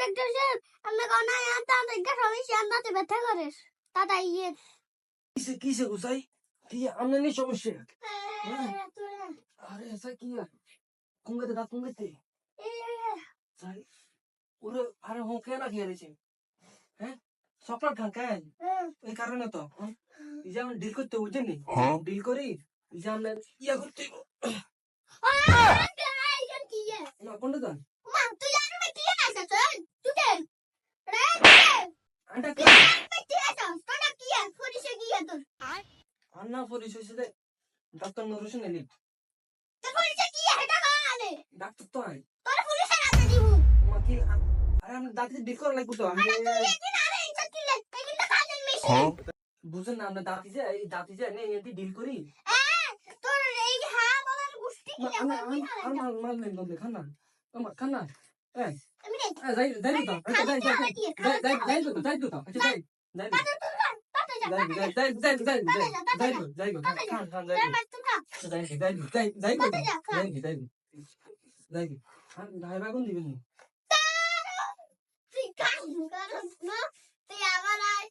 doctor সাহেব আমরা কোন আয়া তা সমস্যা আন্দাতে ব্যথা করিস দাদা ইয়ে কিসে গুসাই কি আমনে নি সমস্যা আরে ऐसा কি আর কুঙ্গাতে দাঁত কুঙ্গাতে সাই ওরে আরে হো কে না খেয়ে রয়েছে হ্যাঁ চকলেট খান কেন এই কারণে তো এই যে আমরা ডিল করতে বুঝেনি ডিল করি এই যে আমরা ইয়া করতে না কোনটা দান মা তুই জানো না কি আছে চল তুই দে রে আন্টা তুই কি আছে তোরা কি আছে পুলিশে গিয়ে তোর আন্না পুলিশ হইছে দে ডাক্তার নরসন এলি তো পুলিশে কি এটা গালে ডাক্তার তো আই তোর পুলিশে রাতে দিব মা কি আরে আমরা দাঁতে ডিল করা লাগবে তো আমি তুই আরে ইচ্ছা কি লে কিন্তু কাজের মেশিন বুঝেন না আমরা দাঁতি যে নেই এটি ডিল করি তোর এই হ্যাঁ বলার গুষ্টি কি আমার মাল নেই বন্ধু খানা আমার খানা এই আমি রে যাই তো আচ্ছা যাই তো আচ্ছা যাই তুই কাজ করছ না তুই আবার আয়